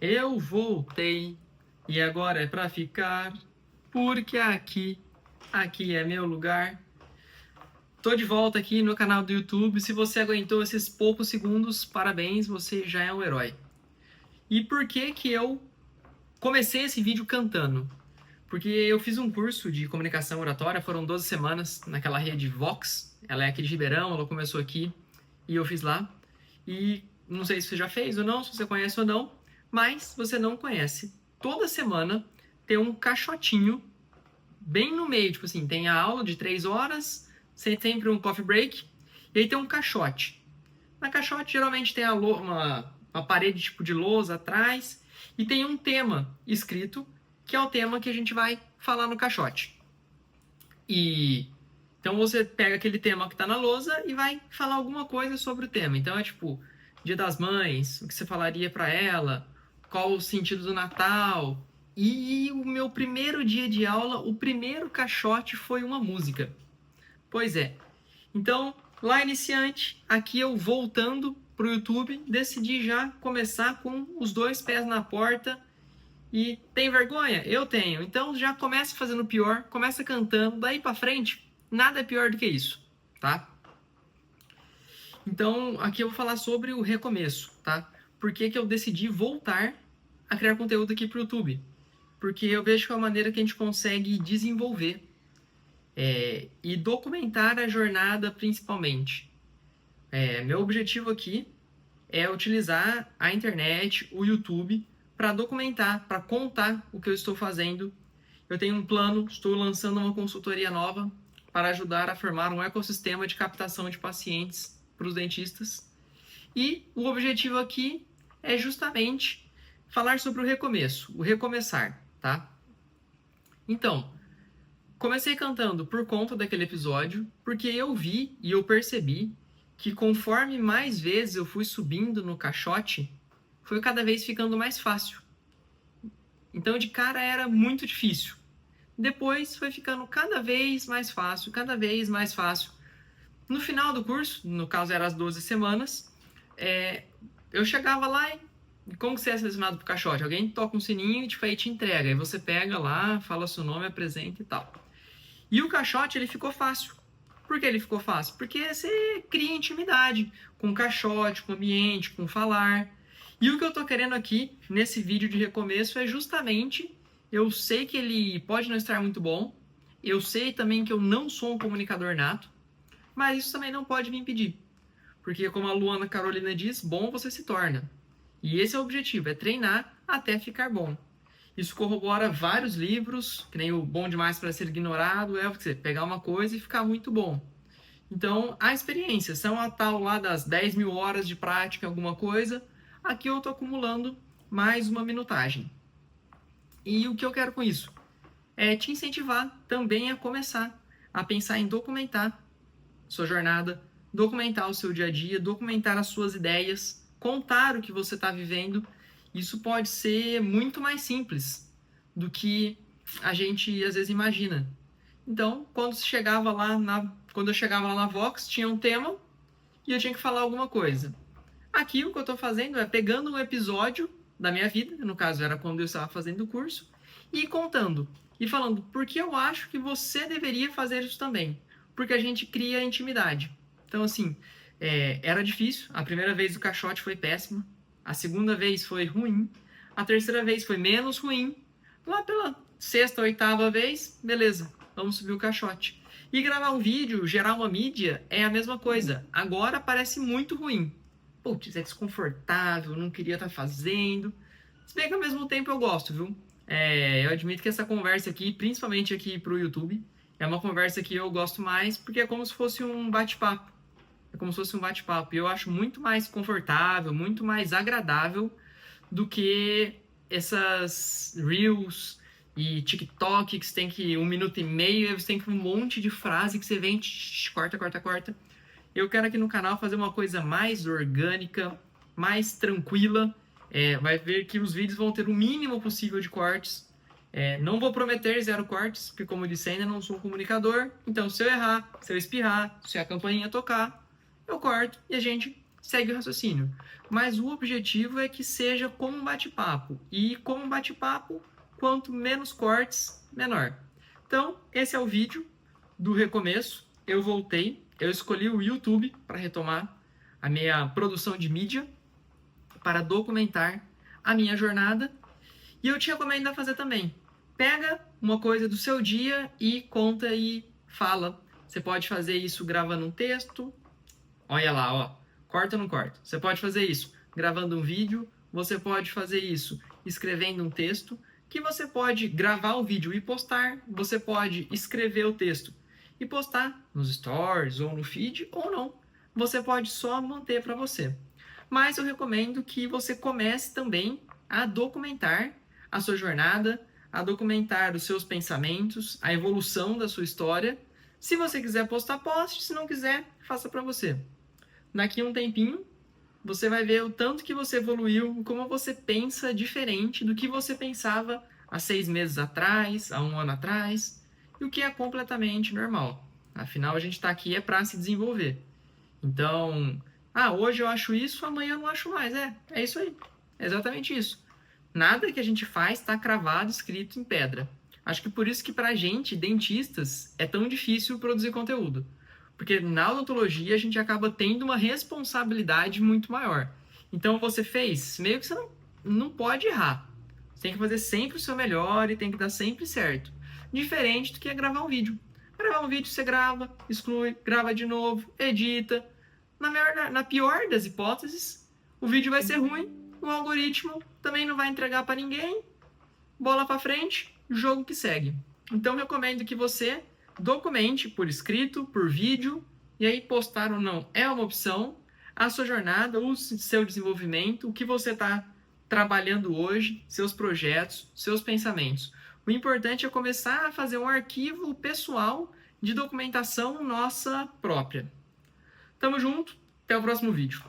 Eu voltei e agora é pra ficar, porque aqui é meu lugar. Tô de volta aqui no canal do YouTube. Se você aguentou esses poucos segundos, parabéns, você já é um herói. E por que que eu comecei esse vídeo cantando? Porque eu fiz um curso de comunicação oratória, foram 12 semanas naquela rede Vox. Ela é aqui de Ribeirão, ela começou aqui e eu fiz lá. E não sei se você já fez ou não, se você conhece ou não, mas se você não conhece, toda semana tem um caixotinho bem no meio, tipo assim, tem a aula de 3 horas, sempre um coffee break, e aí tem um caixote. Na caixote geralmente tem uma parede tipo de lousa atrás e tem um tema escrito, que é o tema que a gente vai falar no caixote. E então você pega aquele tema que está na lousa e vai falar alguma coisa sobre o tema. Então é tipo, Dia das Mães, o que você falaria para ela, qual o sentido do Natal. E o meu primeiro dia de aula, o primeiro caixote foi uma música. Pois é. Então, lá iniciante, aqui eu voltando pro YouTube, decidi já começar com os dois pés na porta. E tem vergonha? Eu tenho. Então já começa fazendo pior, começa cantando, daí pra frente, nada é pior do que isso, tá? Então, aqui eu vou falar sobre o recomeço, tá? Por que que eu decidi voltar a criar conteúdo aqui pro YouTube? Porque eu vejo que é uma maneira que a gente consegue desenvolver e documentar a jornada principalmente. Meu objetivo aqui é utilizar a internet, o YouTube, para documentar, para contar o que eu estou fazendo. Eu tenho um plano, estou lançando uma consultoria nova para ajudar a formar um ecossistema de captação de pacientes para os dentistas. E o objetivo aqui é justamente falar sobre o recomeço, o recomeçar, tá? Então, comecei cantando por conta daquele episódio, porque eu vi e eu percebi que conforme mais vezes eu fui subindo no caixote, foi cada vez ficando mais fácil. Então, de cara era muito difícil. Depois foi ficando cada vez mais fácil, cada vez mais fácil. No final do curso, no caso eram as 12 semanas, eu chegava lá e como que você é selecionado pro caixote? Alguém toca um sininho e tipo, aí te entrega. Aí você pega lá, fala seu nome, apresenta e tal. E o caixote, ele ficou fácil. Por que ele ficou fácil? Porque você cria intimidade com o caixote, com o ambiente, com o falar. E o que eu tô querendo aqui, nesse vídeo de recomeço, é justamente, eu sei que ele pode não estar muito bom, eu sei também que eu não sou um comunicador nato, mas isso também não pode me impedir. Porque como a Luana Carolina diz, bom você se torna. E esse é o objetivo, é treinar até ficar bom. Isso corrobora vários livros, que nem o Bom Demais para Ser Ignorado, é você pegar uma coisa e ficar muito bom. Então, a experiência, são a tal lá das 10 mil horas de prática em alguma coisa, aqui eu estou acumulando mais uma minutagem. E o que eu quero com isso? É te incentivar também a começar a pensar em documentar sua jornada, documentar o seu dia a dia, documentar as suas ideias, contar o que você está vivendo. Isso pode ser muito mais simples do que a gente às vezes imagina. Então, quando eu chegava lá na Vox, tinha um tema e eu tinha que falar alguma coisa. Aqui o que eu estou fazendo é pegando um episódio da minha vida, no caso era quando eu estava fazendo o curso, e contando e falando por que eu acho que você deveria fazer isso também. Porque a gente cria intimidade. Então, assim, era difícil. A primeira vez o caixote foi péssimo. A segunda vez foi ruim. A terceira vez foi menos ruim. Lá pela sexta, oitava vez, beleza, vamos subir o caixote. E gravar um vídeo, gerar uma mídia, é a mesma coisa. Agora parece muito ruim. Putz, é desconfortável, não queria estar fazendo. Se bem que ao mesmo tempo eu gosto, viu? Eu admito que essa conversa aqui, principalmente aqui pro YouTube, é uma conversa que eu gosto mais porque é como se fosse um bate-papo. É como se fosse um bate-papo. E eu acho muito mais confortável, muito mais agradável do que essas Reels e TikTok que você tem que 1 minuto e meio, e você tem que um monte de frase que você vem, corta, corta, corta. Eu quero aqui no canal fazer uma coisa mais orgânica, mais tranquila. Vai ver que os vídeos vão ter o mínimo possível de cortes. Não vou prometer 0 cortes, porque como eu disse, ainda não sou um comunicador. Então, se eu errar, se eu espirrar, se a campainha tocar, eu corto e a gente segue o raciocínio. Mas o objetivo é que seja como um bate-papo. E como um bate-papo, quanto menos cortes, menor. Então, esse é o vídeo do recomeço. Eu voltei, eu escolhi o YouTube para retomar a minha produção de mídia, para documentar a minha jornada. E eu te recomendo a fazer também. Pega uma coisa do seu dia e conta e fala. Você pode fazer isso gravando um texto. Olha lá, ó. Corta ou não corta? Você pode fazer isso gravando um vídeo. Você pode fazer isso escrevendo um texto. Que você pode gravar o vídeo e postar. Você pode escrever o texto e postar nos stories ou no feed ou não. Você pode só manter para você. Mas eu recomendo que você comece também a documentar a sua jornada, a documentar os seus pensamentos, a evolução da sua história. Se você quiser postar, poste. Se não quiser, faça para você. Daqui a um tempinho, você vai ver o tanto que você evoluiu, como você pensa diferente do que você pensava há 6 meses atrás, há 1 ano atrás, e o que é completamente normal. Afinal, a gente está aqui para se desenvolver. Então, hoje eu acho isso, amanhã eu não acho mais. É isso aí. É exatamente isso. Nada que a gente faz está cravado, escrito em pedra. Acho que por isso que pra gente, dentistas, é tão difícil produzir conteúdo. Porque na odontologia a gente acaba tendo uma responsabilidade muito maior. Então você fez, meio que você não pode errar. Você tem que fazer sempre o seu melhor e tem que dar sempre certo. Diferente do que é gravar um vídeo. Gravar um vídeo você grava, exclui, grava de novo, edita. Na pior das hipóteses, o vídeo vai ser ruim, o algoritmo também não vai entregar para ninguém, bola para frente, jogo que segue. Então recomendo que você documente por escrito, por vídeo, e aí postar ou não é uma opção, a sua jornada, o seu desenvolvimento, o que você está trabalhando hoje, seus projetos, seus pensamentos. O importante é começar a fazer um arquivo pessoal de documentação nossa própria. Tamo junto, até o próximo vídeo.